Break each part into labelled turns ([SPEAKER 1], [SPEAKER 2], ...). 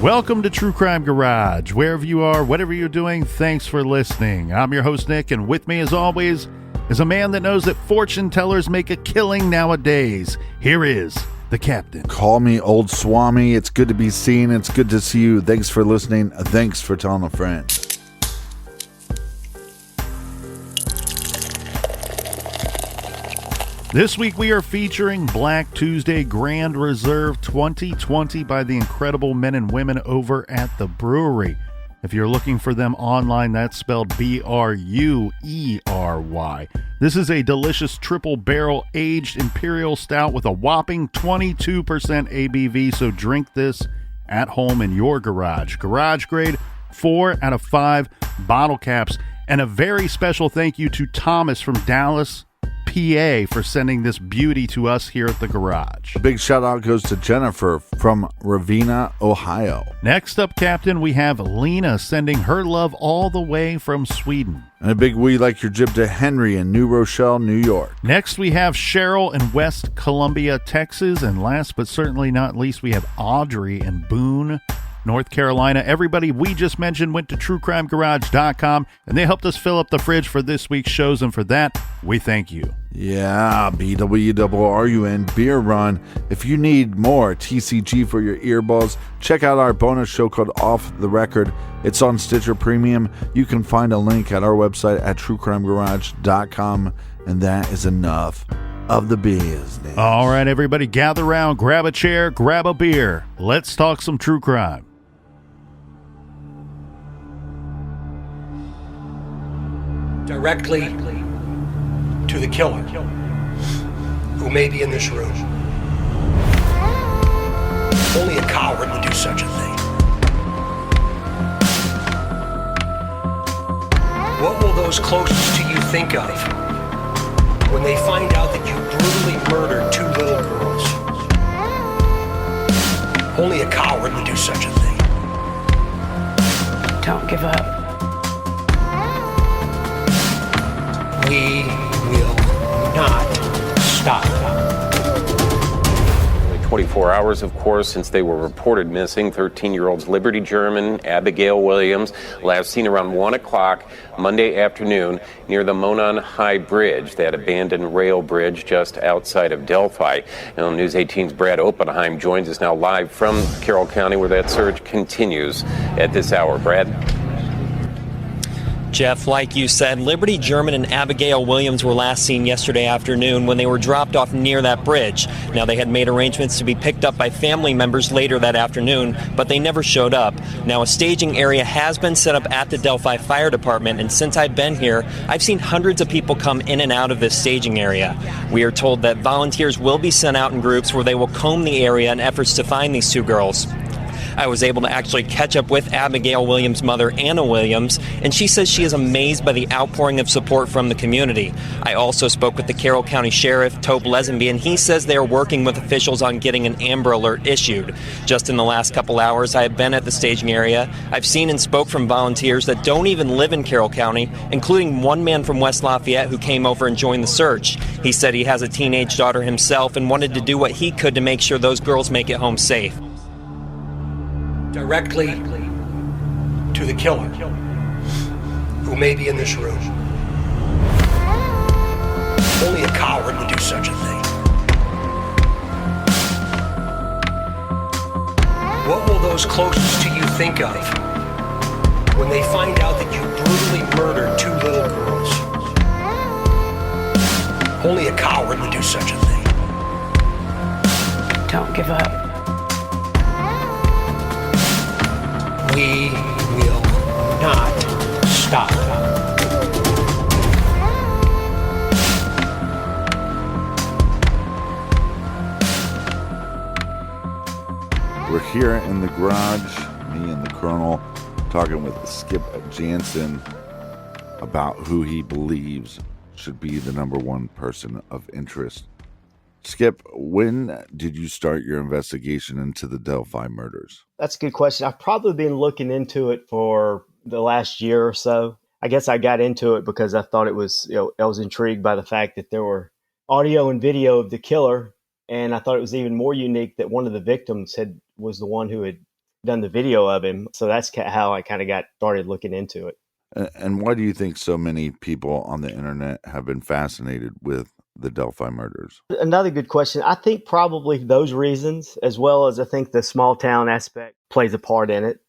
[SPEAKER 1] Welcome to True Crime Garage. Wherever you are, whatever you're doing, thanks for listening. I'm your host, Nick, and with me, as always, is a man that knows that fortune tellers make a killing nowadays. Here is the captain.
[SPEAKER 2] Call me Old Swami. It's good to be seen. It's good to see you. Thanks for listening. Thanks for telling a friend.
[SPEAKER 1] This week we are featuring Black Tuesday Grand Reserve 2020 by the incredible men and women over at the Bruery. If you're looking for them online, that's spelled Bruery. This is a delicious triple barrel aged imperial stout with a whopping 22% ABV, so drink this at home in your garage. Garage grade, 4 out of 5 bottle caps. And a very special thank you to Thomas from Dallas, PA, for sending this beauty to us here at the garage.
[SPEAKER 2] A big shout out goes to Jennifer from Ravenna, Ohio.
[SPEAKER 1] Next up, Captain, we have Lena sending her love all the way from Sweden.
[SPEAKER 2] And a big we like your jib to Henry in New Rochelle, New York.
[SPEAKER 1] Next, we have Cheryl in West Columbia, Texas. And last but certainly not least, we have Audrey in Boone, North Carolina. Everybody we just mentioned went to truecrimegarage.com and they helped us fill up the fridge for this week's shows, and for that, we thank you.
[SPEAKER 2] Yeah, BWRUN Beer Run. If you need more TCG for your earballs, check out our bonus show called Off the Record. It's on Stitcher Premium. You can find a link at our website at truecrimegarage.com, and that is enough of the business.
[SPEAKER 1] All right, everybody, gather around, grab a chair, grab a beer. Let's talk some true crime.
[SPEAKER 3] Directly to the killer, who may be in this room. Only a coward would do such a thing. What will those closest to you think of when they find out that you brutally murdered 2 little girls? Only a coward would do such a thing.
[SPEAKER 4] Don't give up.
[SPEAKER 3] We will not stop.
[SPEAKER 5] Only 24 hours, of course, since they were reported missing. 13-year-olds Liberty German, Abigail Williams, last seen around 1 o'clock Monday afternoon near the Monon High Bridge, that abandoned rail bridge just outside of Delphi. Now, News 18's Brad Oppenheim joins us now live from Carroll County, where that search continues at this hour. Brad?
[SPEAKER 6] Jeff, like you said, Liberty German and Abigail Williams were last seen yesterday afternoon when they were dropped off near that bridge. Now, they had made arrangements to be picked up by family members later that afternoon, but they never showed up. Now, a staging area has been set up at the Delphi Fire Department, and since I've been here, I've seen hundreds of people come in and out of this staging area. We are told that volunteers will be sent out in groups where they will comb the area in efforts to find these 2 girls. I was able to actually catch up with Abigail Williams' mother, Anna Williams, and she says she is amazed by the outpouring of support from the community. I also spoke with the Carroll County Sheriff, Tobe Lesenby, and he says they are working with officials on getting an Amber Alert issued. Just in the last couple hours, I have been at the staging area. I've seen and spoke from volunteers that don't even live in Carroll County, including one man from West Lafayette who came over and joined the search. He said he has a teenage daughter himself and wanted to do what he could to make sure those girls make it home safe.
[SPEAKER 3] Directly to the killer, who may be in this room. Only a coward would do such a thing. What will those closest to you think of when they find out that you brutally murdered 2 little girls? Only a coward would do such a thing.
[SPEAKER 4] Don't give up.
[SPEAKER 3] We will not stop.
[SPEAKER 2] We're here in the garage, me and the Colonel, talking with Skip Jansen about who he believes should be the number 1 person of interest. Skip, when did you start your investigation into the Delphi murders?
[SPEAKER 7] That's a good question. I've probably been looking into it for the last year or so. I guess I got into it because I thought it was, I was intrigued by the fact that there were audio and video of the killer. And I thought it was even more unique that one of the victims was the one who had done the video of him. So that's how I kind of got started looking into it.
[SPEAKER 2] And why do you think so many people on the internet have been fascinated with the Delphi murders?
[SPEAKER 7] Another good question. I think probably those reasons, as well as I think the small town aspect plays a part in it.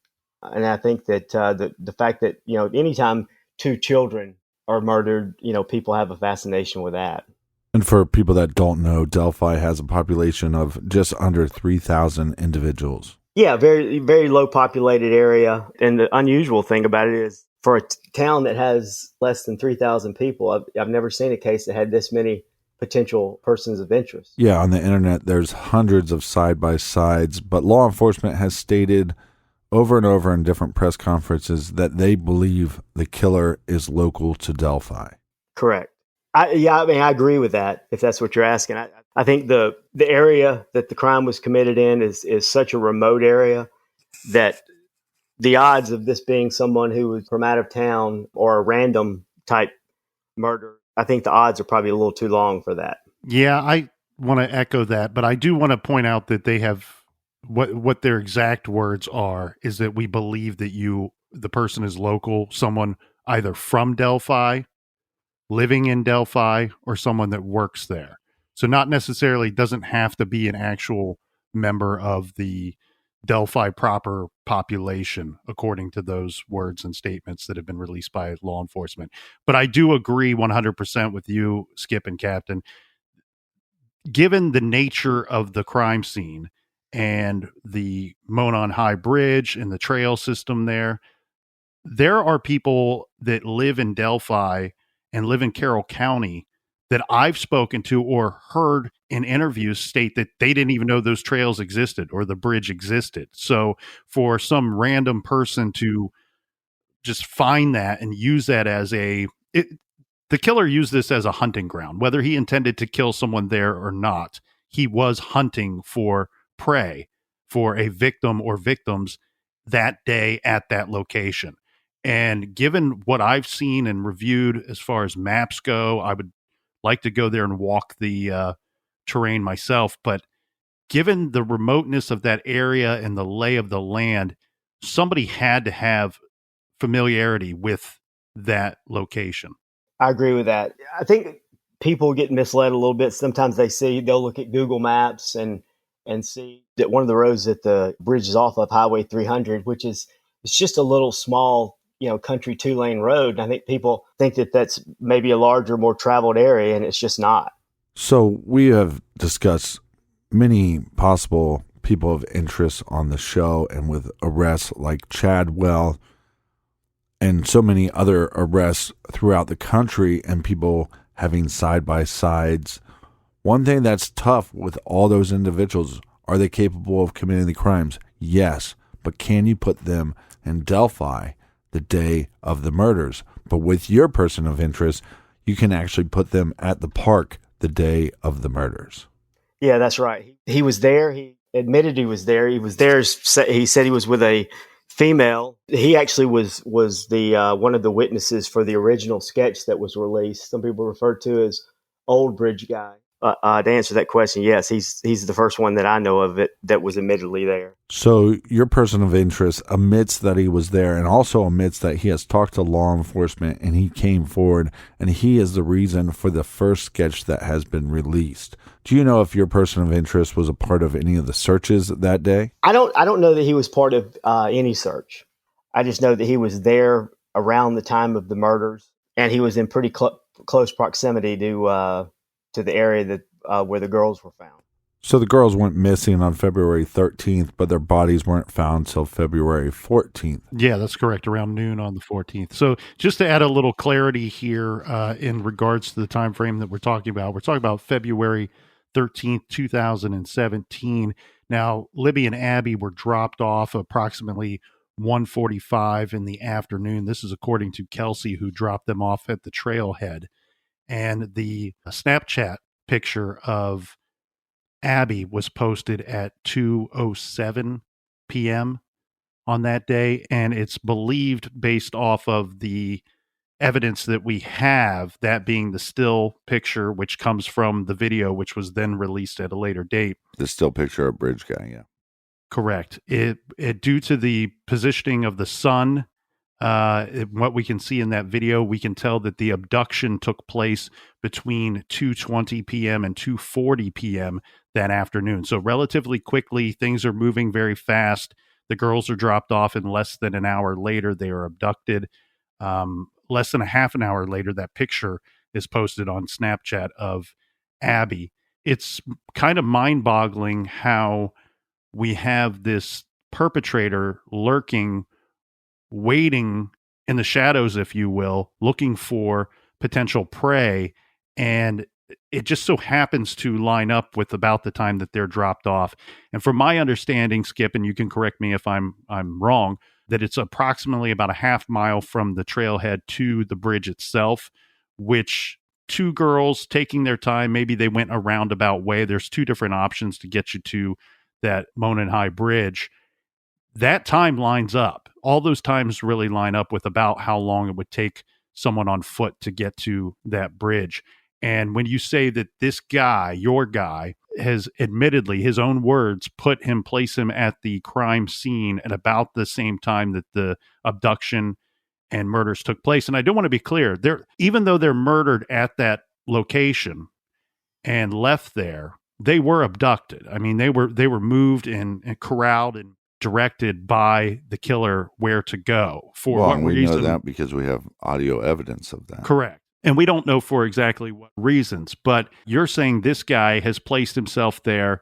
[SPEAKER 7] And I think that the fact that, anytime two children are murdered, people have a fascination with that.
[SPEAKER 4] And for people that don't know, Delphi has a population of just under 3,000 individuals.
[SPEAKER 7] Yeah, very, very low populated area. And the unusual thing about it is for a town that has less than 3,000 people, I've never seen a case that had this many potential persons of interest.
[SPEAKER 4] Yeah, on the internet, there's hundreds of side-by-sides, but law enforcement has stated over and over in different press conferences that they believe the killer is local to Delphi.
[SPEAKER 7] Correct. I agree with that, if that's what you're asking. I think the area that the crime was committed in is such a remote area that the odds of this being someone who was from out of town or a random type murder, I think the odds are probably a little too long for that.
[SPEAKER 1] Yeah, I want to echo that, but I do want to point out that they have what their exact words are is that we believe that the person is local, someone either from Delphi, living in Delphi, or someone that works there. So not necessarily doesn't have to be an actual member of the Delphi proper population, according to those words and statements that have been released by law enforcement. But I do agree 100% with you, Skip and Captain. Given the nature of the crime scene and the Monon High Bridge and the trail system there are people that live in Delphi and live in Carroll County that I've spoken to or heard in interviews state that they didn't even know those trails existed or the bridge existed. So for some random person to just find that and use that as the killer used this as a hunting ground, whether he intended to kill someone there or not, he was hunting for prey for a victim or victims that day at that location. And given what I've seen and reviewed as far as maps go, I would like to go there and walk the terrain myself. But given the remoteness of that area and the lay of the land, somebody had to have familiarity with that location.
[SPEAKER 7] I agree with that. I think people get misled a little bit. Sometimes they'll look at Google Maps and see that one of the roads that the bridge is off of, Highway 300, which it's just a little small, country 2-lane road. And I think people think that that's maybe a larger, more traveled area, and it's just not.
[SPEAKER 4] So we have discussed many possible people of interest on the show, and with arrests like Chadwell and so many other arrests throughout the country and people having side-by-sides. One thing that's tough with all those individuals, are they capable of committing the crimes? Yes, but can you put them in Delphi the day of the murders? But with your person of interest, you can actually put them at the park the day of the murders.
[SPEAKER 7] Yeah, that's right. He was there. He admitted he was there. He was there. He said he was with a female. He actually was the one of the witnesses for the original sketch that was released. Some people refer to as Old Bridge Guy. To answer that question, yes, he's the first one that I know of it that was admittedly there.
[SPEAKER 4] So your person of interest admits that he was there and also admits that he has talked to law enforcement and he came forward and he is the reason for the first sketch that has been released. Do you know if your person of interest was a part of any of the searches that day?
[SPEAKER 7] I don't know that he was part of any search. I just know that he was there around the time of the murders, and he was in pretty close proximity to the area that where the girls were found.
[SPEAKER 4] So the girls went missing on February 13th, but their bodies weren't found till February 14th.
[SPEAKER 1] Yeah, that's correct, around noon on the 14th. So just to add a little clarity here in regards to the time frame that we're talking about February 13th, 2017. Now, Libby and Abby were dropped off approximately 1:45 in the afternoon. This is according to Kelsey, who dropped them off at the trailhead. And the Snapchat picture of Abby was posted at 2:07 p.m. on that day. And it's believed, based off of the evidence that we have, that being the still picture, which comes from the video, which was then released at a later date.
[SPEAKER 2] The still picture of Bridge Guy, yeah.
[SPEAKER 1] Correct. It due to the positioning of the sun, what we can see in that video, we can tell that the abduction took place between 2:20 p.m. and 2:40 p.m. that afternoon. So relatively quickly, things are moving very fast. The girls are dropped off, and less than an hour later, they are abducted. Less than a half an hour later, that picture is posted on Snapchat of Abby. It's kind of mind-boggling how we have this perpetrator lurking, waiting in the shadows, if you will, looking for potential prey. And it just so happens to line up with about the time that they're dropped off. And from my understanding, Skip, and you can correct me if I'm wrong, that it's approximately about a half mile from the trailhead to the bridge itself, which two girls taking their time, maybe they went a roundabout way. There's two different options to get you to that Monon High Bridge. That time lines up. All those times really line up with about how long it would take someone on foot to get to that bridge. And when you say that this guy, your guy, has admittedly, his own words, place him at the crime scene at about the same time that the abduction and murders took place. And I do want to be clear, even though they're murdered at that location and left there, they were abducted. I mean, they were moved and corralled and directed by the killer where to go. For what
[SPEAKER 2] we
[SPEAKER 1] reason?
[SPEAKER 2] know that because we have audio evidence of that.
[SPEAKER 1] Correct. And we don't know for exactly what reasons, but you're saying this guy has placed himself there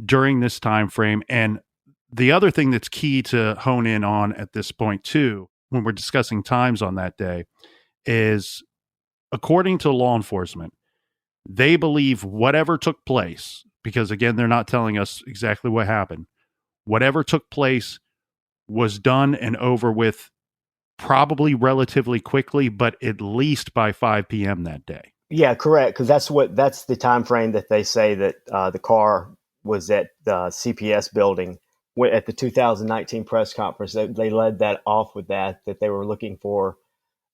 [SPEAKER 1] during this time frame. And the other thing that's key to hone in on at this point too, when we're discussing times on that day, is according to law enforcement, they believe whatever took place, because again, they're not telling us exactly what happened, whatever took place was done and over with probably relatively quickly, but at least by 5 p.m. that day.
[SPEAKER 7] Yeah, correct. Because that's the time frame that they say that the car was at the CPS building at the 2019 press conference. They led that off with that they were looking for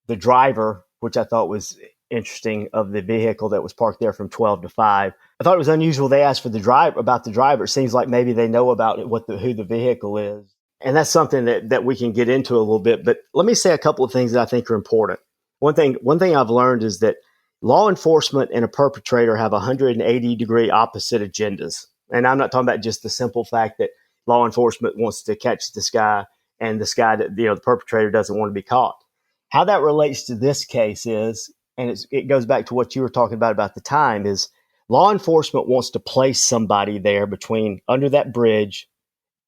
[SPEAKER 7] the driver, which I thought was interesting, of the vehicle that was parked there from 12 to 5. I thought it was unusual. They asked for the driver. It seems like maybe they know about it, who the vehicle is. And that's something that we can get into a little bit. But let me say a couple of things that I think are important. One thing I've learned is that law enforcement and a perpetrator have 180-degree opposite agendas. And I'm not talking about just the simple fact that law enforcement wants to catch this guy and this guy that, the perpetrator doesn't want to be caught. How that relates to this case is, and it goes back to what you were talking about the time, is law enforcement wants to place somebody there under that bridge,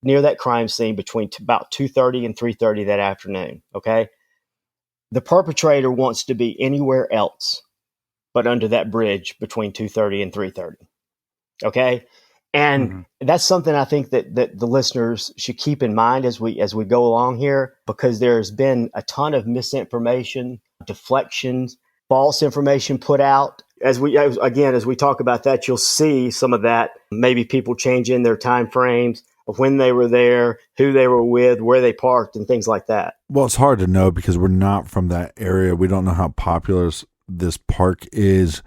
[SPEAKER 7] near that crime scene, between about 2:30 and 3:30 that afternoon. Okay. The perpetrator wants to be anywhere else but under that bridge between 2:30 and 3:30. Okay. And that's something I think that the listeners should keep in mind as we go along here, because there's been a ton of misinformation, deflections, false information put out. As we talk about that, you'll see some of that. Maybe people changing their time frames of when they were there, who they were with, where they parked, and things like that.
[SPEAKER 4] Well, it's hard to know because we're not from that area. We don't know how popular this park is.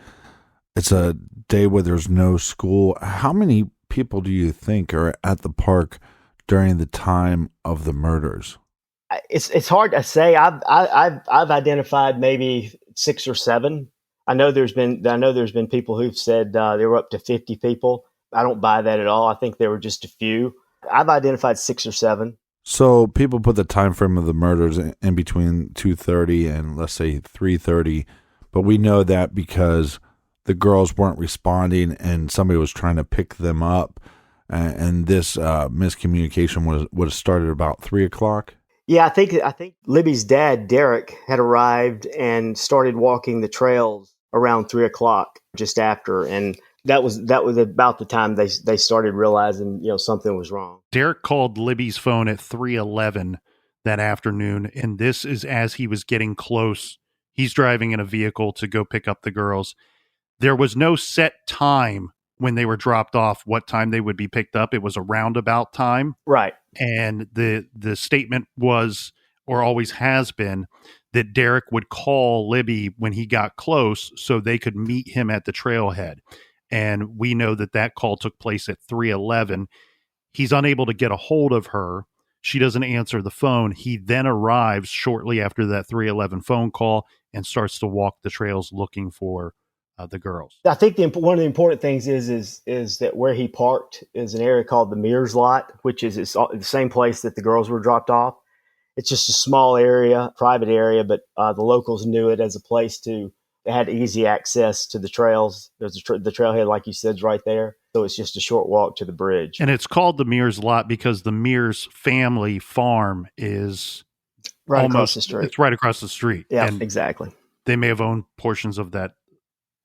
[SPEAKER 4] It's a day where there's no school. How many people do you think are at the park during the time of the murders?
[SPEAKER 7] It's hard to say. I've identified maybe 6 or 7. I know there's been people who've said there were up to 50 people. I don't buy that at all. I think there were just a few. I've identified 6 or 7.
[SPEAKER 4] So people put the time frame of the murders in between 2:30 and let's say 3:30, but we know that because the girls weren't responding and somebody was trying to pick them up, and this miscommunication would have started about 3:00.
[SPEAKER 7] Yeah, I think Libby's dad, Derek, had arrived and started walking the trails around 3:00, just after, and that was about the time they started realizing something was wrong.
[SPEAKER 1] Derek called Libby's phone at 3:11 that afternoon, and this is as he was getting close. He's driving in a vehicle to go pick up the girls. There was no set time when they were dropped off, what time they would be picked up. It was a roundabout time.
[SPEAKER 7] Right.
[SPEAKER 1] And the statement was, or always has been, that Derek would call Libby when he got close so they could meet him at the trailhead. And we know that call took place at 3:11. He's unable to get a hold of her. She doesn't answer the phone. He then arrives shortly after that 311 phone call and starts to walk the trails looking for the girls.
[SPEAKER 7] I think one of the important things is that where he parked is an area called the Mears Lot, which is the same place that the girls were dropped off. It's just a small area, private area, but the locals knew it as a place they had easy access to the trails. There's the trailhead, like you said, is right there. So it's just a short walk to the bridge.
[SPEAKER 1] And it's called the Mears Lot because the Mears family farm is
[SPEAKER 7] right across the street.
[SPEAKER 1] It's right across the street.
[SPEAKER 7] Yeah,
[SPEAKER 1] and
[SPEAKER 7] exactly.
[SPEAKER 1] They may have owned portions of that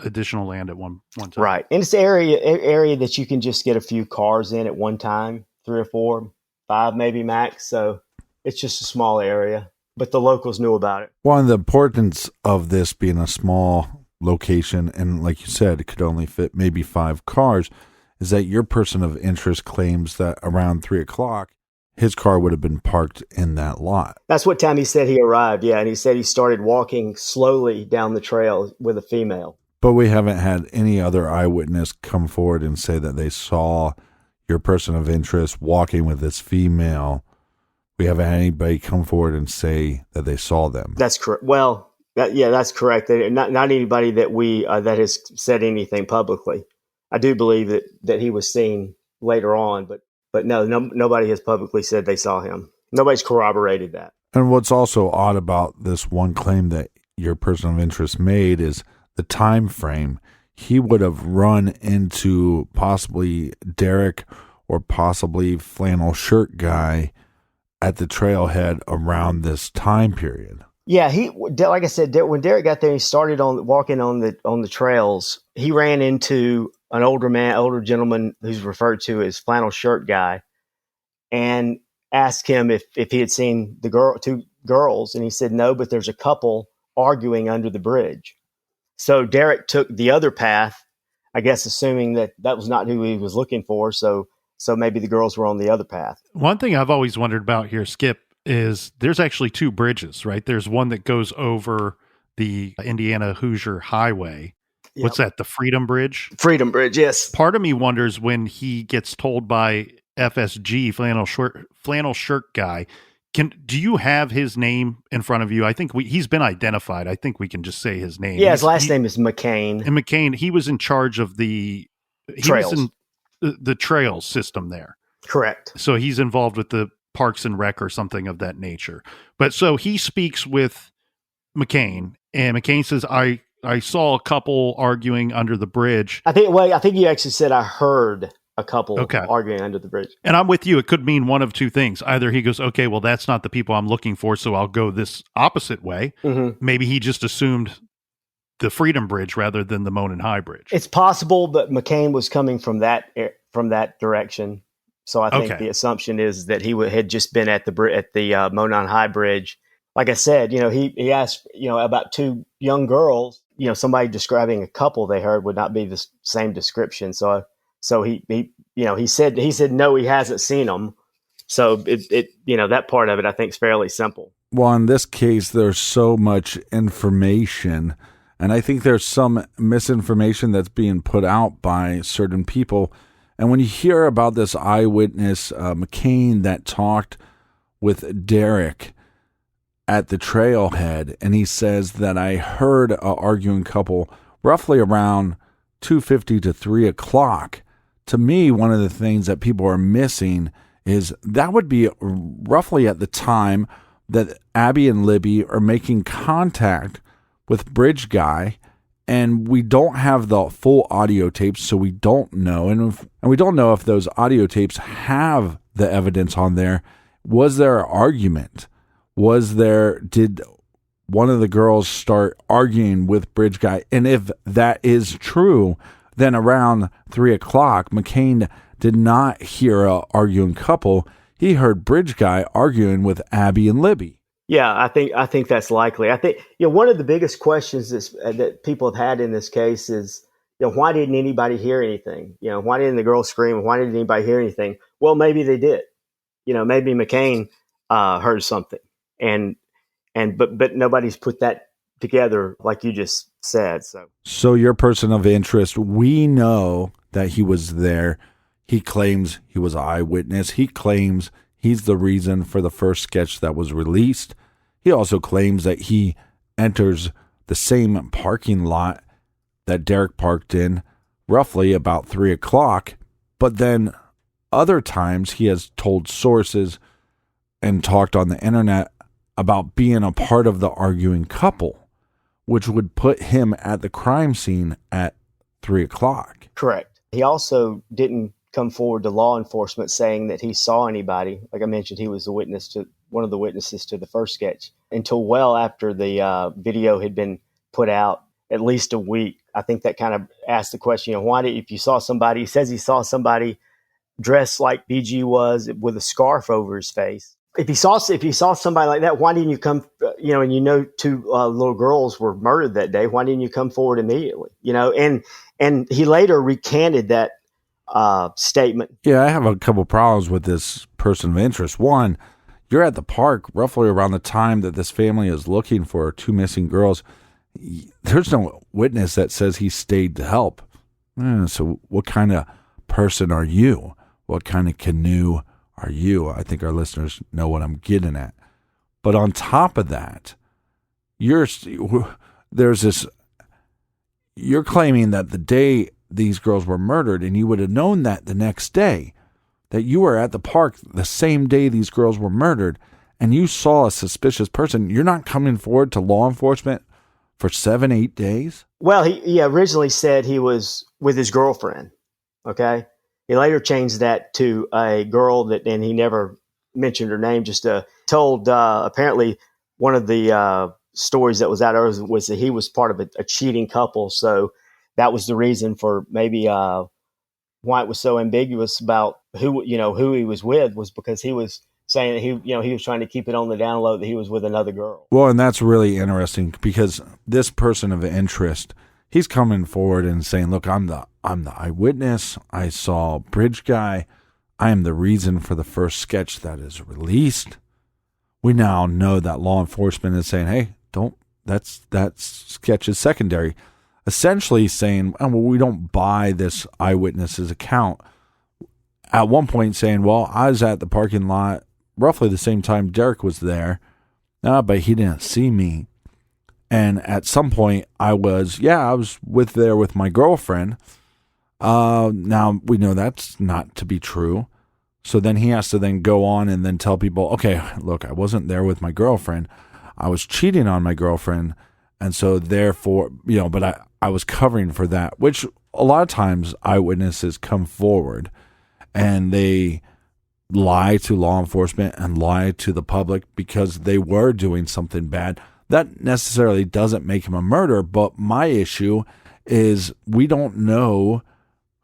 [SPEAKER 1] additional land at one time.
[SPEAKER 7] Right. And it's an area that you can just get a few cars in at one time, 3 or 4, 5 maybe max. So it's just a small area, but the locals knew about it.
[SPEAKER 4] Well, and the importance of this being a small location, and like you said, it could only fit maybe 5 cars, is that your person of interest claims that around 3 o'clock, his car would have been parked in that lot.
[SPEAKER 7] That's what time he said he arrived. Yeah. And he said he started walking slowly down the trail with a female.
[SPEAKER 4] But we haven't had any other eyewitness come forward and say that they saw your person of interest walking with this female. We haven't had anybody come forward and say that they saw them.
[SPEAKER 7] That's correct. Well, that's correct. Not anybody that that has said anything publicly. I do believe that he was seen later on, but no, nobody has publicly said they saw him. Nobody's corroborated that.
[SPEAKER 4] And what's also odd about this one claim that your person of interest made is the time frame. He would have run into possibly Derek or possibly Flannel Shirt Guy at the trailhead around this time period.
[SPEAKER 7] Yeah, like I said, when Derek got there, he started walking on the trails. He ran into an older gentleman who's referred to as Flannel Shirt Guy, and asked him if he had seen the 2 girls, and he said no, but there's a couple arguing under the bridge. So Derek took the other path, I guess, assuming that was not who he was looking for. So maybe the girls were on the other path.
[SPEAKER 1] One thing I've always wondered about here, Skip, is there's actually 2 bridges, right? There's one that goes over the Indiana Hoosier Highway. Yep. What's that? The Freedom Bridge?
[SPEAKER 7] Freedom Bridge, yes.
[SPEAKER 1] Part of me wonders when he gets told by FSG, Flannel Shirt Guy, do you have his name in front of you? I think he's been identified. I think we can just say his name.
[SPEAKER 7] Yeah, his last name is McCain.
[SPEAKER 1] And McCain, he was in charge of the trails. He was in the trails system there.
[SPEAKER 7] Correct.
[SPEAKER 1] So he's involved with the Parks and Rec or something of that nature. But so he speaks with McCain, and McCain says, I saw a couple arguing under the bridge.
[SPEAKER 7] I think you actually said I heard a couple arguing under the bridge.
[SPEAKER 1] And I'm with you. It could mean one of 2 things. Either he goes, okay, well, that's not the people I'm looking for, so I'll go this opposite way. Mm-hmm. Maybe he just assumed the Freedom Bridge rather than the Monon High Bridge.
[SPEAKER 7] It's possible that McCain was coming from that direction. So I think the assumption is that he had just been at the Monon High Bridge. Like I said, he asked, about 2 young girls. Somebody describing a couple they heard would not be the same description. So he said no, he hasn't seen them. So that part of it I think is fairly simple.
[SPEAKER 4] Well, in this case, there's so much information, and I think there's some misinformation that's being put out by certain people. And when you hear about this eyewitness, McCain, that talked with Derek at the trailhead, and he says that I heard an arguing couple roughly around 2:50 to 3 o'clock. To me, one of the things that people are missing is that would be roughly at the time that Abby and Libby are making contact with Bridge Guy, and we don't have the full audio tapes, so we don't know. And we don't know if those audio tapes have the evidence on there. Was there an argument? Did one of the girls start arguing with Bridge Guy? And if that is true, then around 3 o'clock, McCain did not hear an arguing couple. He heard Bridge Guy arguing with Abby and Libby.
[SPEAKER 7] Yeah, I think that's likely. I think one of the biggest questions that people have had in this case is, why didn't anybody hear anything? Why didn't the girl scream? Why didn't anybody hear anything? Well, maybe they did. Maybe McCain heard something, but nobody's put that together like you just said. So
[SPEAKER 4] your person of interest, we know that he was there. He claims he was an eyewitness. He claims he's the reason for the first sketch that was released. He also claims that he enters the same parking lot that Derek parked in roughly about 3 o'clock. But then other times he has told sources and talked on the internet about being a part of the arguing couple, which would put him at the crime scene at 3 o'clock.
[SPEAKER 7] Correct. He also didn't come forward to law enforcement saying that he saw anybody. Like I mentioned, he was one of the witnesses to the first sketch until well after the video had been put out, at least a week. I think that kind of asked the question, why did, if you saw somebody, he says he saw somebody dressed like BG was with a scarf over his face. If you saw somebody like that, why didn't you come, and two little girls were murdered that day, why didn't you come forward immediately? And he later recanted that statement.
[SPEAKER 4] Yeah, I have a couple problems with this person of interest. One, you're at the park roughly around the time that this family is looking for 2 missing girls. There's no witness that says he stayed to help. So what kind of person are you? What kind of canoe are you? I think our listeners know what I'm getting at. But on top of that, you're claiming that the day these girls were murdered, and you would have known that the next day, that you were at the park the same day these girls were murdered, and you saw a suspicious person. You're not coming forward to law enforcement for 7-8 days?
[SPEAKER 7] Well, he originally said he was with his girlfriend. Okay. He later changed that to a girl and he never mentioned her name, just told, apparently one of the stories that was out there was that he was part of a cheating couple. So that was the reason for maybe why it was so ambiguous about who he was with, was because he was saying that he was trying to keep it on the down low that he was with another girl.
[SPEAKER 4] Well, and that's really interesting because this person of interest, he's coming forward and saying, look, I'm the eyewitness. I saw Bridge Guy. I am the reason for the first sketch that is released. We now know that law enforcement is saying, hey, that sketch is secondary. Essentially saying, well, we don't buy this eyewitness's account. At one point saying, well, I was at the parking lot roughly the same time Derek was there, but he didn't see me. And at some point I was there with my girlfriend. Now we know that's not to be true. So then he has to then go on and then tell people, okay, look, I wasn't there with my girlfriend. I was cheating on my girlfriend. And so therefore, but I was covering for that, which a lot of times eyewitnesses come forward and they lie to law enforcement and lie to the public because they were doing something bad. That necessarily doesn't make him a murderer, but my issue is we don't know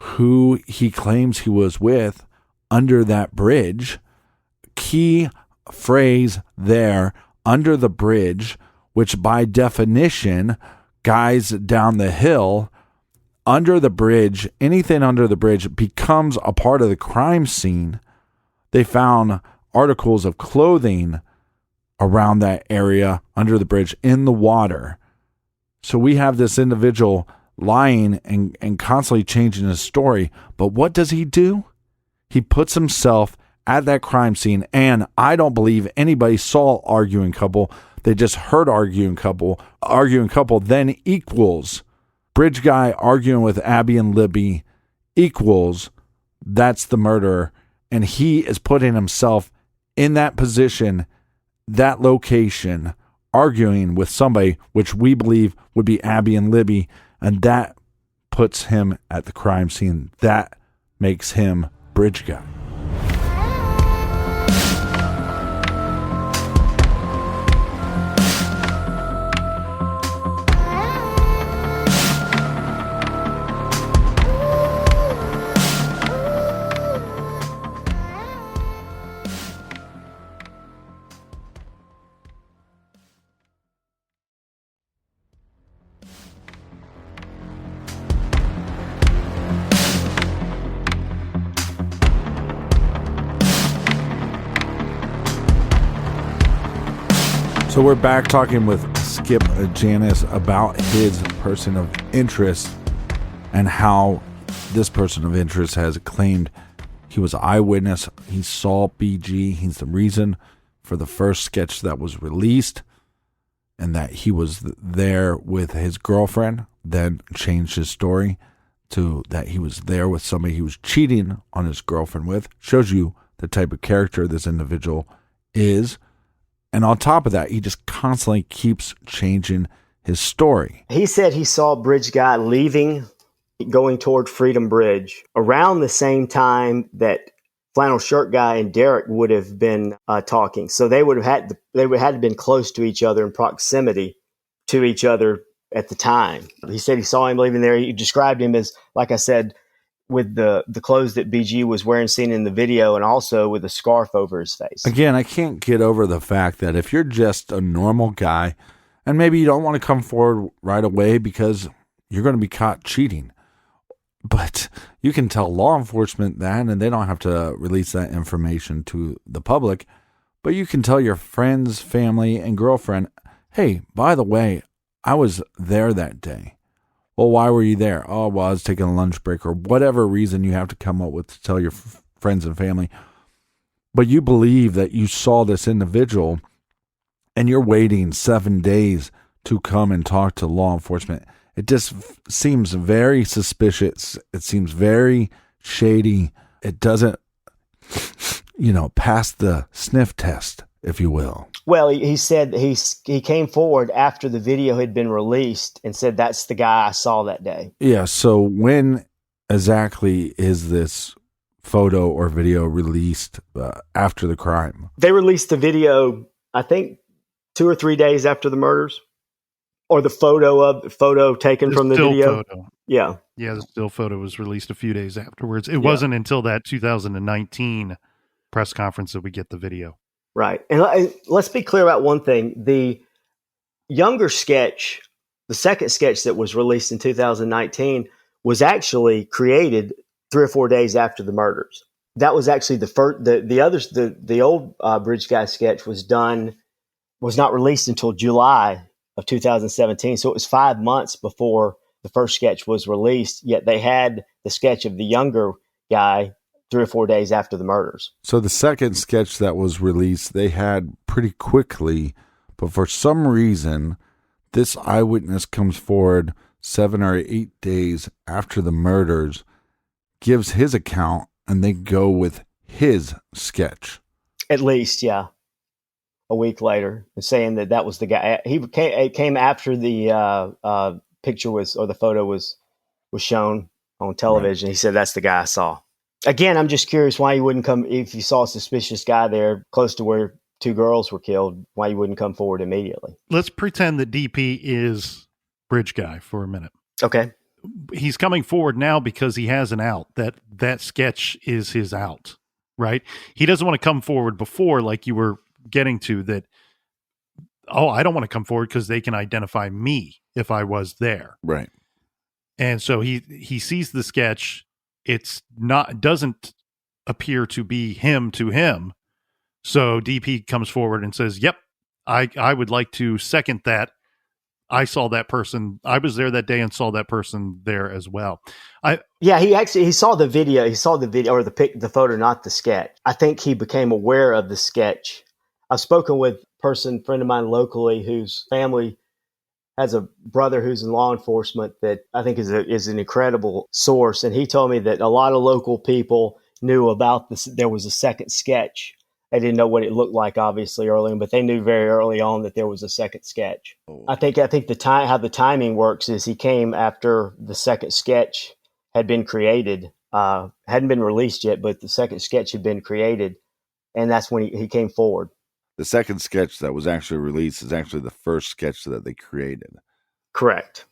[SPEAKER 4] who he claims he was with under that bridge. Key phrase there, under the bridge, which by definition, guys down the hill, under the bridge, anything under the bridge becomes a part of the crime scene. They found articles of clothing around that area under the bridge in the water. So we have this individual lying and constantly changing his story. But what does he do? He puts himself at that crime scene, and I don't believe anybody saw arguing couple. They just heard arguing couple. Arguing couple then equals Bridge Guy arguing with Abby and Libby equals that's the murderer. And he is putting himself in that position, that location, arguing with somebody, which we believe would be Abby and Libby. And that puts him at the crime scene. That makes him Bridge Guy. So we're back talking with Skip Jansen about his person of interest and how this person of interest has claimed He was an eyewitness. He saw BG. He's the reason for the first sketch that was released, and that he was there with his girlfriend, then changed his story to that he was there with somebody he was cheating on his girlfriend with. Shows you the type of character this individual is. And on top of that, he just constantly keeps changing his story.
[SPEAKER 7] He said he saw Bridge Guy leaving, going toward Freedom Bridge around the same time that Flannel Shirt Guy and Derek would have been talking. So they would have had to been close to each other in proximity to each other at the time. He said he saw him leaving there. He described him as, like I said, with the clothes that BG was wearing seen in the video, and also with a scarf over his face.
[SPEAKER 4] Again, I can't get over the fact that if you're just a normal guy, and maybe you don't want to come forward right away because you're going to be caught cheating, but you can tell law enforcement that, and they don't have to release that information to the public, but you can tell your friends, family, and girlfriend, hey, by the way, I was there that day. Well, why were you there? Oh, well, I was taking a lunch break, or whatever reason you have to come up with to tell your friends and family. But you believe that you saw this individual, and you're waiting 7 days to come and talk to law enforcement. It just seems very suspicious. It seems very shady. It doesn't, pass the sniff test, if you will.
[SPEAKER 7] Well, he said he came forward after the video had been released and said, that's the guy I saw that day.
[SPEAKER 4] Yeah, so when exactly is this photo or video released after the crime?
[SPEAKER 7] They released the video, I think, 2 or 3 days after the murders. Or the photo taken from the video. Photo. Yeah.
[SPEAKER 1] Yeah, the still photo was released a few days afterwards. It wasn't until that 2019 press conference that we get the video.
[SPEAKER 7] Right. And let's be clear about one thing. The younger sketch, the second sketch that was released in 2019, was actually created 3 or 4 days after the murders. That was actually the first. The old Bridge Guy sketch was not released until July of 2017. So it was 5 months before the first sketch was released. Yet they had the sketch of the younger guy 3 or 4 days after the murders.
[SPEAKER 4] So the second sketch that was released, they had pretty quickly, but for some reason, this eyewitness comes forward 7 or 8 days after the murders, gives his account, and they go with his sketch.
[SPEAKER 7] At least, yeah. A week later, saying that was the guy. It came after the picture or the photo was shown on television. Right. He said, that's the guy I saw. Again, I'm just curious why you wouldn't come, if you saw a suspicious guy there close to where 2 girls were killed, why you wouldn't come forward immediately.
[SPEAKER 1] Let's pretend that DP is Bridge Guy for a minute.
[SPEAKER 7] Okay.
[SPEAKER 1] He's coming forward now because he has an out. That sketch is his out, right? He doesn't want to come forward before, like you were getting to, that, I don't want to come forward because they can identify me if I was there.
[SPEAKER 2] Right.
[SPEAKER 1] And so he sees the sketch. Doesn't appear to be him to him. So DP comes forward and says, yep, I would like to second that. I saw that person. I was there that day and saw that person there as well.
[SPEAKER 7] He saw the video. He saw the video or the photo, not the sketch. I think he became aware of the sketch. I've spoken with a friend of mine locally whose family has a brother who's in law enforcement that I think is an incredible source. And he told me that a lot of local people knew about this. There was a second sketch. They didn't know what it looked like, obviously, early on, but they knew very early on that there was a second sketch. I think how the timing works is he came after the second sketch had been created, hadn't been released yet, but the second sketch had been created, and that's when he came forward.
[SPEAKER 2] The second sketch that was actually released is actually the first sketch that they created.
[SPEAKER 7] Correct.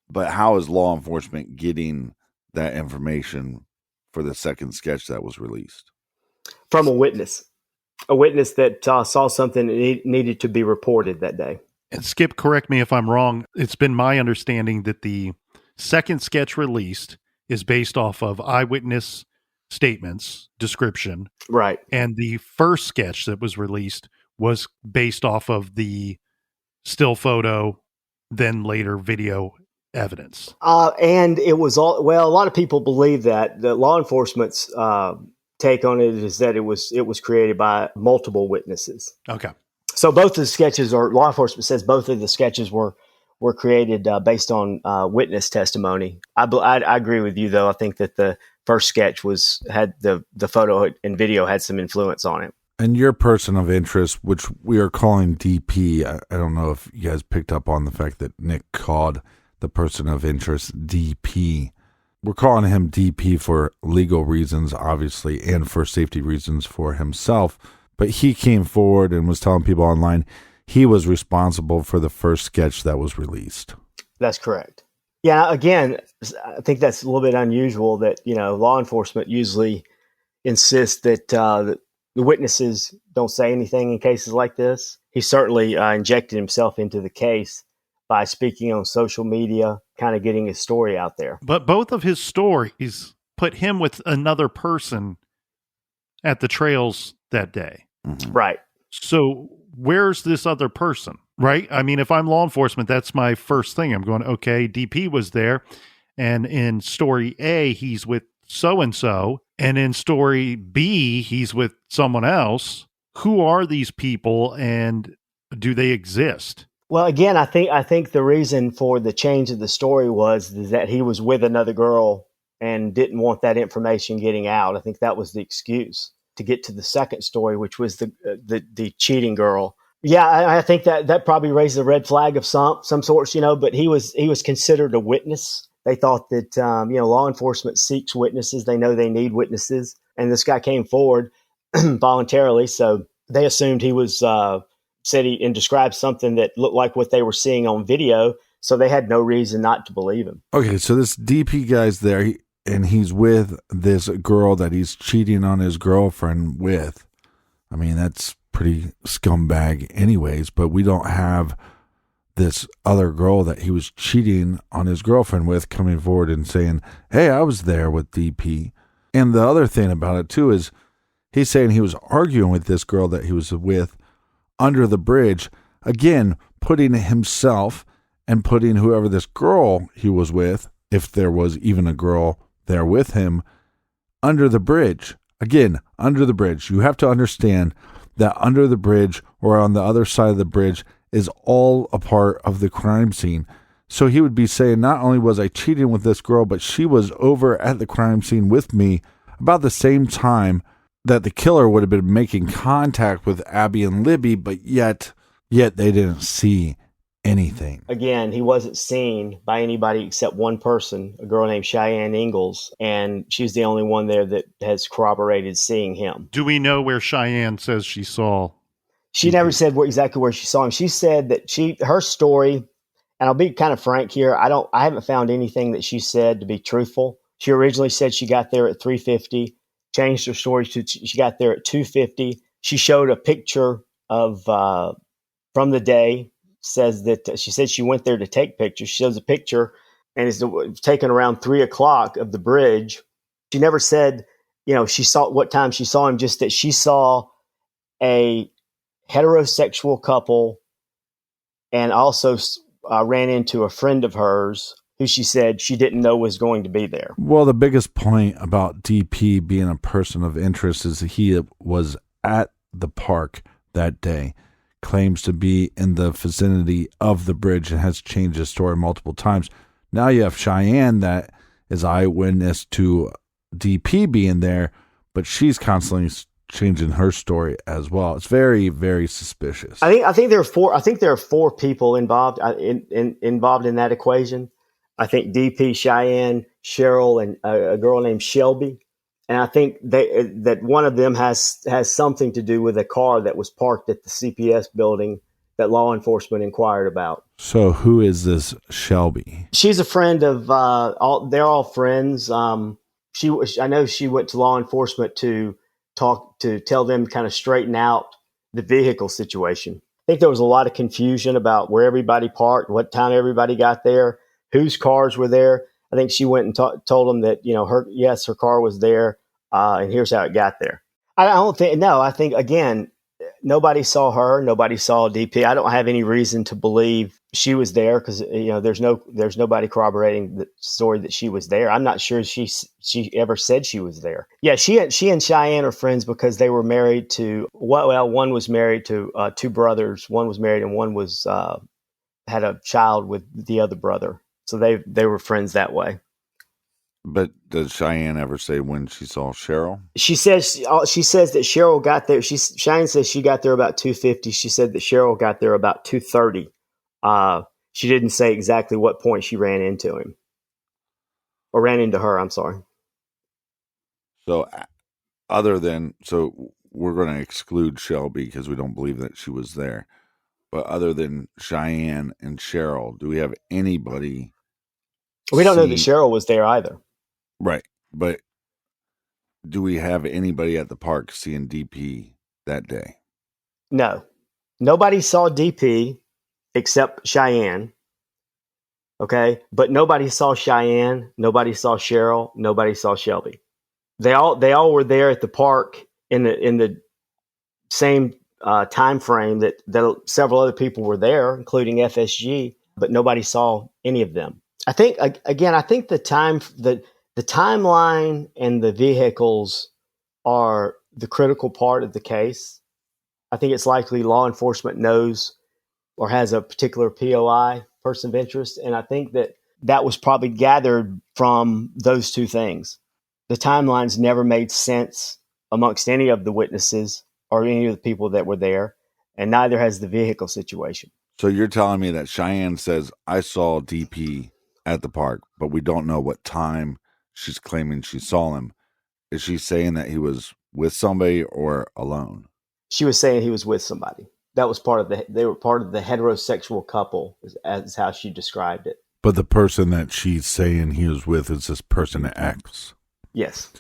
[SPEAKER 2] But how is law enforcement getting that information for the second sketch that was released?
[SPEAKER 7] From a witness that saw something that needed to be reported that day.
[SPEAKER 1] And Skip, correct me if I'm wrong. It's been my understanding that the second sketch released is based off of eyewitness statements, description.
[SPEAKER 7] Right.
[SPEAKER 1] And the first sketch that was released was based off of the still photo, then later video evidence.
[SPEAKER 7] And it was a lot of people believe that the law enforcement's take on it is that it was created by multiple witnesses.
[SPEAKER 1] Okay.
[SPEAKER 7] So both of the sketches, or law enforcement says both of the sketches were created based on witness testimony. I agree with you, though. I think that the first sketch had the photo and video had some influence on it.
[SPEAKER 4] And your person of interest, which we are calling DP, I don't know if you guys picked up on the fact that Nick called the person of interest DP. We're calling him DP for legal reasons, obviously, and for safety reasons for himself. But he came forward and was telling people online he was responsible for the first sketch that was released.
[SPEAKER 7] That's correct. Yeah, again, I think that's a little bit unusual that, law enforcement usually insists that the witnesses don't say anything in cases like this. He certainly injected himself into the case by speaking on social media, kind of getting his story out there.
[SPEAKER 1] But both of his stories put him with another person at the trails that day.
[SPEAKER 2] Mm-hmm.
[SPEAKER 7] Right.
[SPEAKER 1] So where's this other person, right? I mean, if I'm law enforcement, that's my first thing. I'm going, okay, DP was there. And in story A, he's with so-and-so. And in story B, he's with someone else. Who are these people and do they exist?
[SPEAKER 7] Well, again, I think the reason for the change of the story was that he was with another girl and didn't want that information getting out. I think that was the excuse to get to the second story, which was the cheating girl. Yeah, I think that probably raised a red flag of some sorts, but he was considered a witness. They thought that, law enforcement seeks witnesses. They know they need witnesses. And this guy came forward voluntarily. So they assumed he was, and described something that looked like what they were seeing on video. So they had no reason not to believe him.
[SPEAKER 4] Okay, so this DP guy's there, and he's with this girl that he's cheating on his girlfriend with. I mean, that's pretty scumbag anyways, but we don't have this other girl that he was cheating on his girlfriend with coming forward and saying, hey, I was there with DP. And the other thing about it too is he's saying he was arguing with this girl that he was with under the bridge, again, putting himself and putting whoever this girl he was with, if there was even a girl there with him, under the bridge. Again, under the bridge. You have to understand that under the bridge or on the other side of the bridge is all a part of the crime scene. So he would be saying, not only was I cheating with this girl, but she was over at the crime scene with me about the same time that the killer would have been making contact with Abby and Libby, but yet they didn't see anything.
[SPEAKER 7] Again, he wasn't seen by anybody except one person, a girl named Cheyenne Ingalls, and she's the only one there that has corroborated seeing him.
[SPEAKER 1] Do we know where Cheyenne says she saw?
[SPEAKER 7] She never said exactly where she saw him. She said that her story, and I'll be kind of frank here, I haven't found anything that she said to be truthful. She originally said she got there at 3:50. Changed her story to she got there at 2:50. She showed a picture of from the day. Says that she said she went there to take pictures. She shows a picture and is taken around 3:00 of the bridge. She never said, she saw what time she saw him. Just that she saw a heterosexual couple, and also ran into a friend of hers who she said she didn't know was going to be there.
[SPEAKER 4] Well, the biggest point about DP being a person of interest is that he was at the park that day, claims to be in the vicinity of the bridge, and has changed his story multiple times. Now you have Cheyenne that is eyewitness to DP being there, but she's constantly changing her story as well. It's very, very suspicious.
[SPEAKER 7] I think there are four people involved involved in that equation. I think DP, Cheyenne, Cheryl, and a girl named Shelby. And I think that one of them has something to do with a car that was parked at the CPS building that law enforcement inquired about.
[SPEAKER 4] So who is this Shelby?
[SPEAKER 7] She's a friend of they're all friends. I know she went to law enforcement to tell them to kind of straighten out the vehicle situation. I think there was a lot of confusion about where everybody parked, what time everybody got there, whose cars were there. I think she went and told them that, her car was there, and here's how it got there. I think, again, nobody saw her. Nobody saw DP. I don't have any reason to believe she was there because there's nobody corroborating the story that she was there. I'm not sure she ever said she was there. Yeah, she and Cheyenne are friends because they were married to one was married to two brothers. One was married and one was had a child with the other brother. So they were friends that way.
[SPEAKER 2] But does Cheyenne ever say when she saw Cheryl?
[SPEAKER 7] She says that Cheryl got there. Cheyenne says she got there about 2:50. She said that Cheryl got there about 2:30. She didn't say exactly what point she ran into him or ran into her. I'm sorry.
[SPEAKER 2] So we're going to exclude Shelby because we don't believe that she was there. But other than Cheyenne and Cheryl, do we have anybody?
[SPEAKER 7] We don't know that Cheryl was there either.
[SPEAKER 2] Right. But do we have anybody at the park seeing DP that day?
[SPEAKER 7] No. Nobody saw DP except Cheyenne. Okay? But nobody saw Cheyenne, nobody saw Cheryl, nobody saw Shelby. They all were there at the park in the same time frame that several other people were there, including FSG, but nobody saw any of them. I think the timeline and the vehicles are the critical part of the case. I think it's likely law enforcement knows or has a particular POI, person of interest, and I think that was probably gathered from those two things. The timelines never made sense amongst any of the witnesses or any of the people that were there, and neither has the vehicle situation.
[SPEAKER 2] So you're telling me that Cheyenne says, I saw DP at the park, but we don't know what time she's claiming she saw him. Is she saying that he was with somebody or alone?
[SPEAKER 7] She was saying he was with somebody. That was they were part of the heterosexual couple, as how she described it.
[SPEAKER 4] But the person that she's saying he was with is this person X.
[SPEAKER 7] Yes.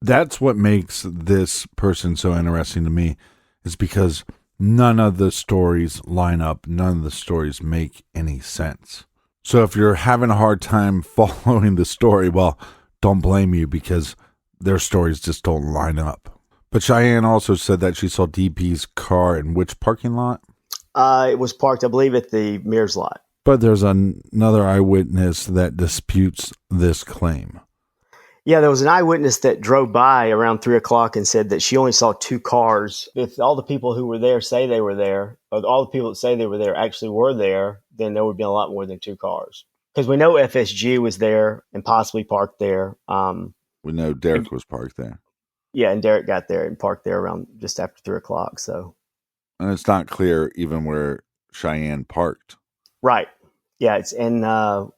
[SPEAKER 4] That's what makes this person so interesting to me, is because none of the stories line up. None of the stories make any sense. So if you're having a hard time following the story, well, don't blame you because their stories just don't line up. But Cheyenne also said that she saw DP's car in which parking lot?
[SPEAKER 7] It was parked, I believe, at the Mears lot.
[SPEAKER 4] But there's another eyewitness that disputes this claim.
[SPEAKER 7] Yeah, there was an eyewitness that drove by around 3 o'clock and said that she only saw two cars. If all the people who were there say they were there, or all the people that say they were there actually were there, then there would be a lot more than two cars. Because we know FSG was there and possibly parked there.
[SPEAKER 2] We know Derek was parked there.
[SPEAKER 7] Yeah, and Derek got there and parked there around just after 3 o'clock. So,
[SPEAKER 2] and it's not clear even where Cheyenne parked.
[SPEAKER 7] Right. Yeah, it's
[SPEAKER 2] because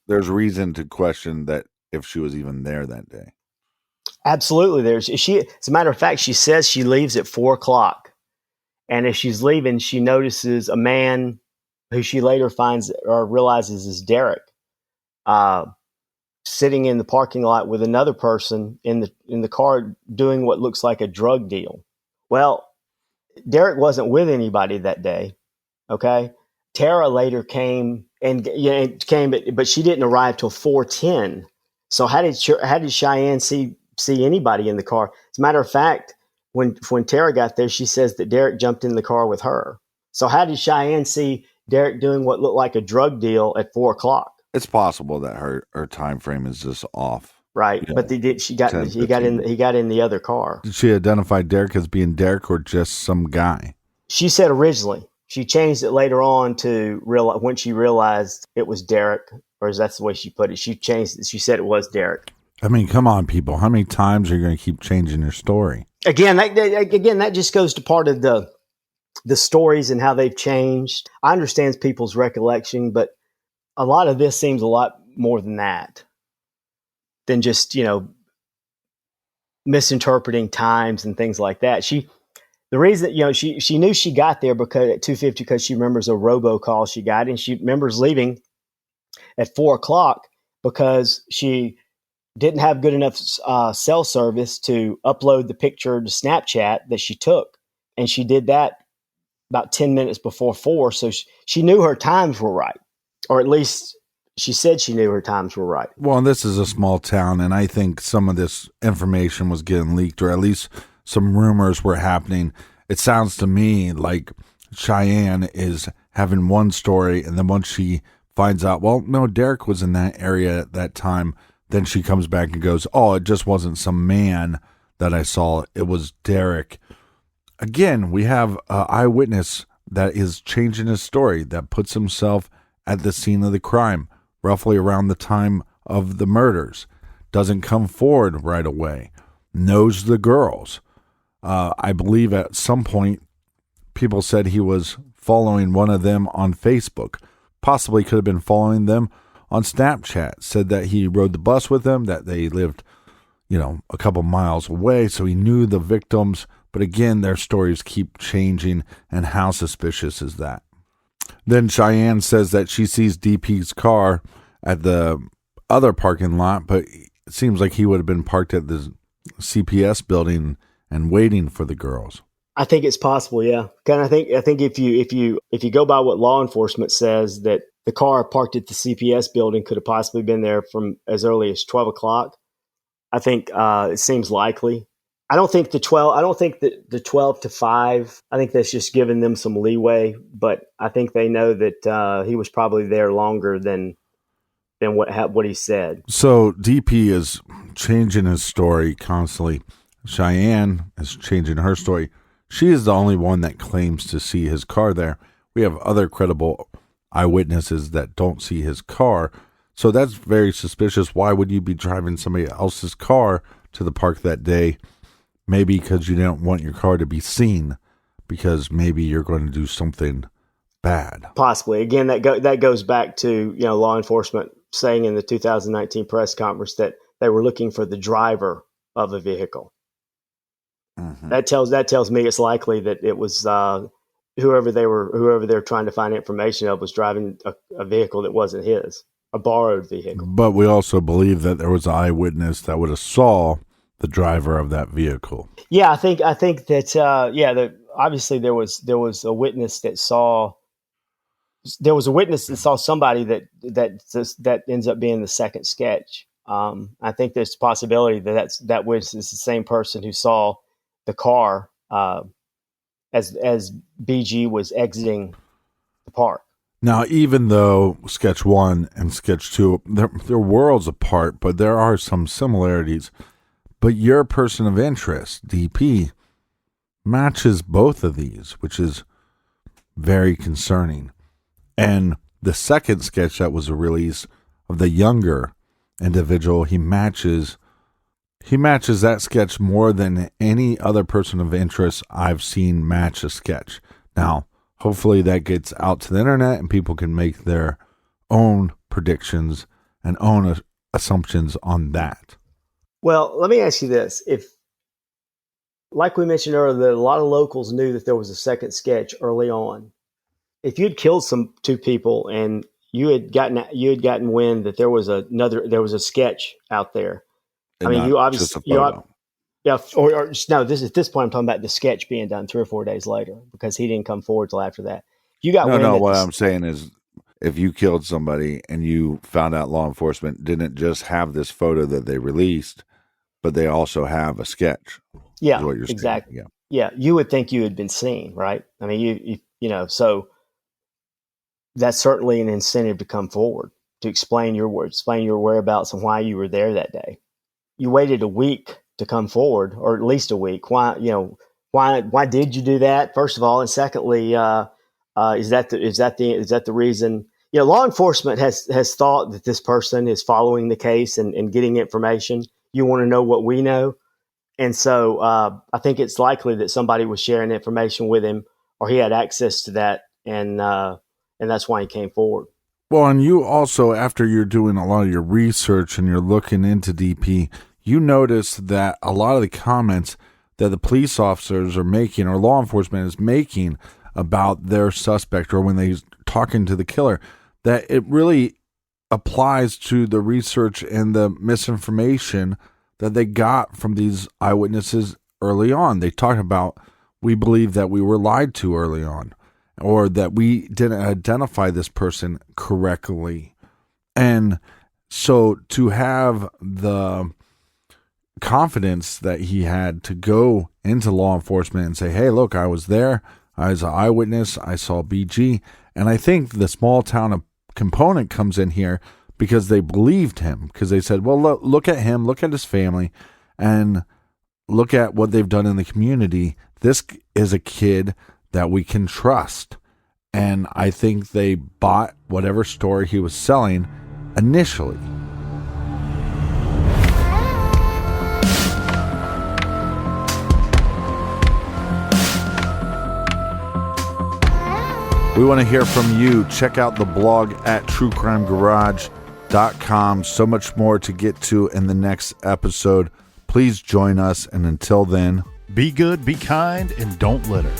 [SPEAKER 2] there's reason to question that if she was even there that day.
[SPEAKER 7] Absolutely. As a matter of fact, she says she leaves at 4 o'clock. And as she's leaving, she notices a man who she later finds or realizes is Derek, sitting in the parking lot with another person in the car doing what looks like a drug deal. Well, Derek wasn't with anybody that day. Okay. Tara later came, but she didn't arrive till 4:10. So how did Cheyenne see anybody in the car? As a matter of fact, when Tara got there, she says that Derek jumped in the car with her. So how did Cheyenne see Derek doing what looked like a drug deal at 4 o'clock?
[SPEAKER 2] It's possible that her time frame is just off.
[SPEAKER 7] Right, but he got in the other car.
[SPEAKER 4] Did she identify Derek as being Derek or just some guy?
[SPEAKER 7] She said originally. She changed it later on to when she realized it was Derek, or that's the way she put it. She changed it. She said it was Derek.
[SPEAKER 4] I mean, come on, people. How many times are you going to keep changing your story?
[SPEAKER 7] Again, that just goes to part of the stories and how they've changed. I understand people's recollection, but a lot of this seems a lot more than that, than just, misinterpreting times and things like that. The reason, she knew she got there because at 2:50 because she remembers a robocall she got, and she remembers leaving at 4 o'clock because she didn't have good enough cell service to upload the picture to Snapchat that she took, and she did that about 10 minutes before 4. So she knew her times were right, or at least she said she knew her times were right.
[SPEAKER 4] Well, and this is a small town, and I think some of this information was getting leaked, or at least some rumors were happening. it sounds to me like Cheyenne is having one story, and then once she finds out, well, no, Derek was in that area at that time, then she comes back and goes, oh, it just wasn't some man that I saw. It was Derek. Again, we have an eyewitness that is changing his story, that puts himself at the scene of the crime, roughly around the time of the murders, doesn't come forward right away, knows the girls. I believe at some point people said he was following one of them on Facebook, possibly could have been following them on Snapchat, said that he rode the bus with them, that they lived, a couple miles away, so he knew the victims. But again, their stories keep changing, and how suspicious is that? Then Cheyenne says that she sees DP's car at the other parking lot, but it seems like he would have been parked at the CPS building and waiting for the girls.
[SPEAKER 7] I think it's possible, yeah. And I think if you go by what law enforcement says, that the car parked at the CPS building could have possibly been there from as early as 12 o'clock. I think it seems likely. I don't think the 12 to 5, I think that's just giving them some leeway, but I think they know that he was probably there longer than what he said.
[SPEAKER 4] So DP is changing his story constantly. Cheyenne is changing her story. She is the only one that claims to see his car there. We have other credible eyewitnesses that don't see his car. So that's very suspicious. Why would you be driving somebody else's car to the park that day? Maybe because you don't want your car to be seen, because maybe you're going to do something bad.
[SPEAKER 7] Possibly. Again, that goes back to law enforcement saying in the 2019 press conference that they were looking for the driver of a vehicle. Mm-hmm. That tells me it's likely that it was whoever they're trying to find information of was driving a vehicle that wasn't his, a borrowed vehicle.
[SPEAKER 4] But we also believe that there was an eyewitness that would have saw the driver of that vehicle.
[SPEAKER 7] Yeah, I think that obviously there was a witness that saw. There was a witness that saw somebody that ends up being the second sketch. I think there's a possibility that witness is the same person who saw the car as BG was exiting the park.
[SPEAKER 4] Now, even though sketch 1 and sketch 2, they're worlds apart, but there are some similarities. But your person of interest, DP, matches both of these, which is very concerning. And the second sketch that was released of the younger individual, he matches that sketch more than any other person of interest I've seen match a sketch. Now, hopefully that gets out to the internet and people can make their own predictions and own assumptions on that.
[SPEAKER 7] Well, let me ask you this. If, like we mentioned earlier, a lot of locals knew that there was a second sketch early on. If you'd killed two people and you had gotten wind that there was a sketch out there.
[SPEAKER 2] And
[SPEAKER 7] I mean, you obviously,
[SPEAKER 2] or
[SPEAKER 7] no, at this point, I'm talking about the sketch being done 3 or 4 days later because he didn't come forward till after that. You got wind.
[SPEAKER 2] What I'm saying is, if you killed somebody and you found out law enforcement didn't just have this photo that they released, but they also have a sketch.
[SPEAKER 7] Yeah,
[SPEAKER 2] what you're
[SPEAKER 7] exactly.
[SPEAKER 2] saying.
[SPEAKER 7] Yeah, you would think you had been seen, right? I mean, so that's certainly an incentive to come forward to explain your whereabouts and why you were there that day. You waited a week to come forward, or at least a week. Why did you do that? First of all, and secondly, is that the reason? Law enforcement has thought that this person is following the case and getting information. You want to know what we know, and so I think it's likely that somebody was sharing information with him, or he had access to that, and that's why he came forward.
[SPEAKER 4] Well, and you also, after you're doing a lot of your research and you're looking into DP, you notice that a lot of the comments that the police officers are making or law enforcement is making about their suspect or when they're talking to the killer, that it really applies to the research and the misinformation that they got from these eyewitnesses early on. They talk about, we believe that we were lied to early on, or that we didn't identify this person correctly. And so to have the confidence that he had to go into law enforcement and say, hey, look, I was there. I was an eyewitness. I saw BG. And I think the small town component comes in here because they believed him, because they said, well, look at him, look at his family, and look at what they've done in the community. This is a kid that we can trust. And I think they bought whatever story he was selling initially. We want to hear from you. Check out the blog at truecrimegarage.com. So much more to get to in the next episode. Please join us. And until then,
[SPEAKER 1] be good, be kind, and don't litter.